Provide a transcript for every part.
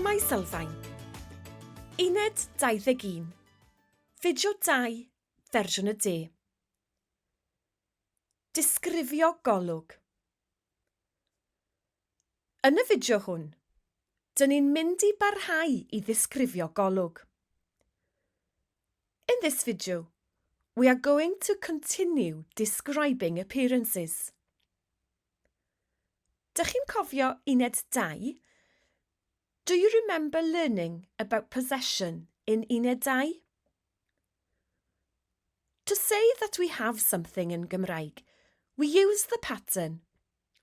Camau Sylfaen. Uned 21. Fideo 2, fersiwn y de. Disgrifio Golwg. Yn y fideo hwn, dyn ni'n mynd i barhau i ddisgrifio Golwg. In this video, we are going to continue describing appearances. Dych chi'n cofio Uned 2? Do you remember learning about possession in Uned 2? To say that we have something in Gymraeg, we use the pattern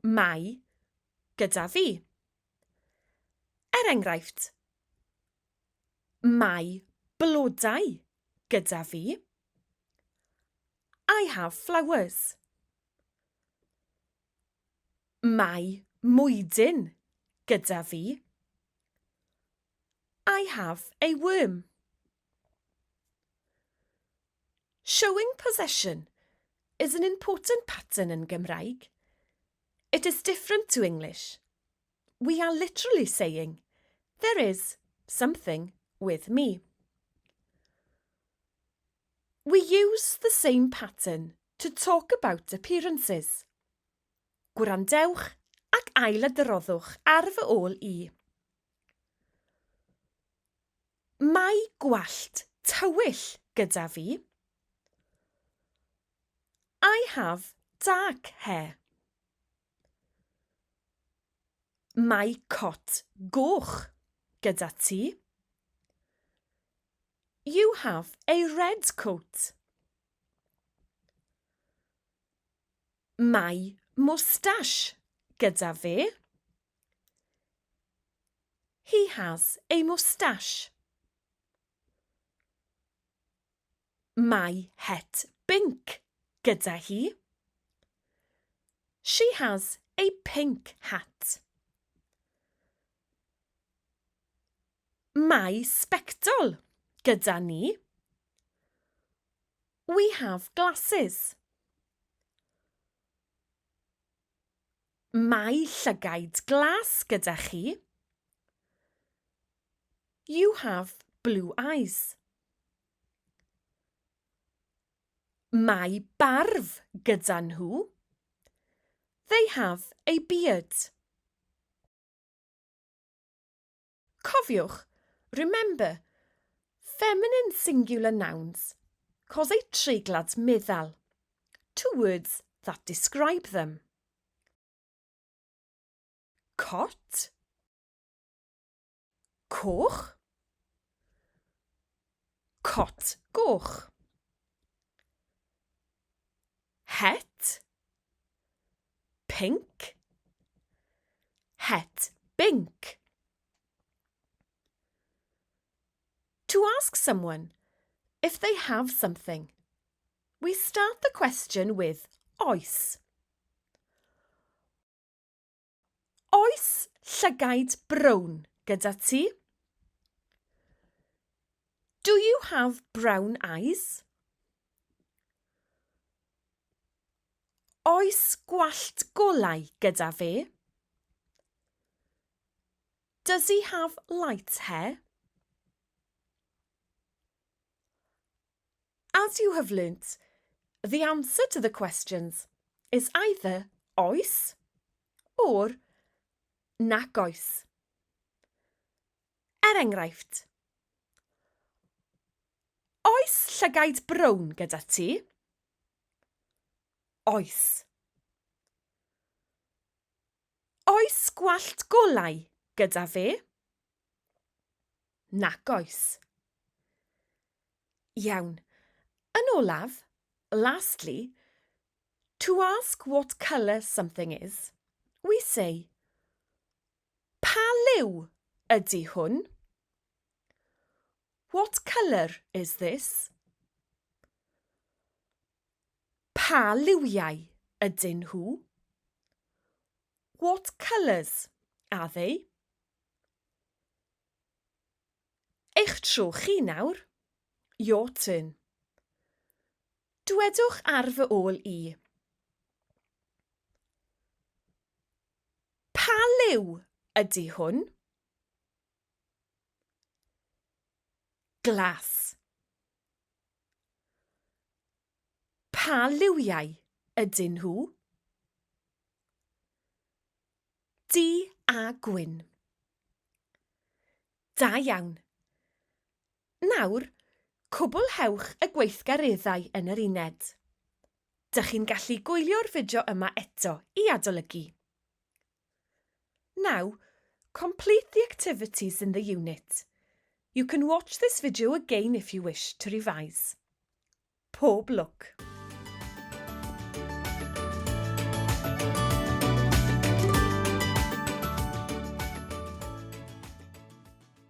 mai gyda fi. Enghraifft, mai blodau gyda fi. I have flowers. Mai mwydyn gyda fi. I have a worm. Showing possession is an important pattern in Gymraeg. It is different to English. We are literally saying, there is something with me. We use the same pattern to talk about appearances. Gwrandewch ac ailadroddwch ar fy ôl i. Mae gwallt tywyll gyda fi. I have dark hair. Mae cot goch gyda ti. You have a red coat. Mae moustache gyda fe. He has a moustache. Mae het binc gyda hi. She has a pink hat. Mae sbectol gyda ni. We have glasses. Mae llygaid glas gyda chi. You have blue eyes. Mae barf gyda nhw. They have a beard. Cofiwch, remember, feminine singular nouns cause a treiglad meddal, two words that describe them. Cot, coch, cot goch. Het, pink, het bink. To ask someone if they have something, we start the question with oes. Oes llygaid brown gyda ti? Do you have brown eyes? Oes gwallt golau gyda fe? Does he have light hair? As you have learnt, the answer to the questions is either oes or nac oes. Enghraifft, oes llygaid brown gyda ti? Oes. Oes gwallt golau gyda fe? Nac oes. Iawn. Yn olaf, lastly, to ask what colour something is, we say, pa liw ydy hwn? What colour is this? Pa liwiau ydyn nhw? What colours are they? Eich tro chi nawr. Your turn. Dwedwch ar fy ôl i. Pa liw ydy hwn? Glas. Pa liwiau ydyn nhw? Du a gwyn. Da iawn. Nawr, cwblhewch y gweithgareddau yn yr uned. Dych chi'n gallu gwylio'r fideo yma eto I adolygu. Now, complete the activities in the unit. You can watch this video again if you wish to revise. Pob lwc!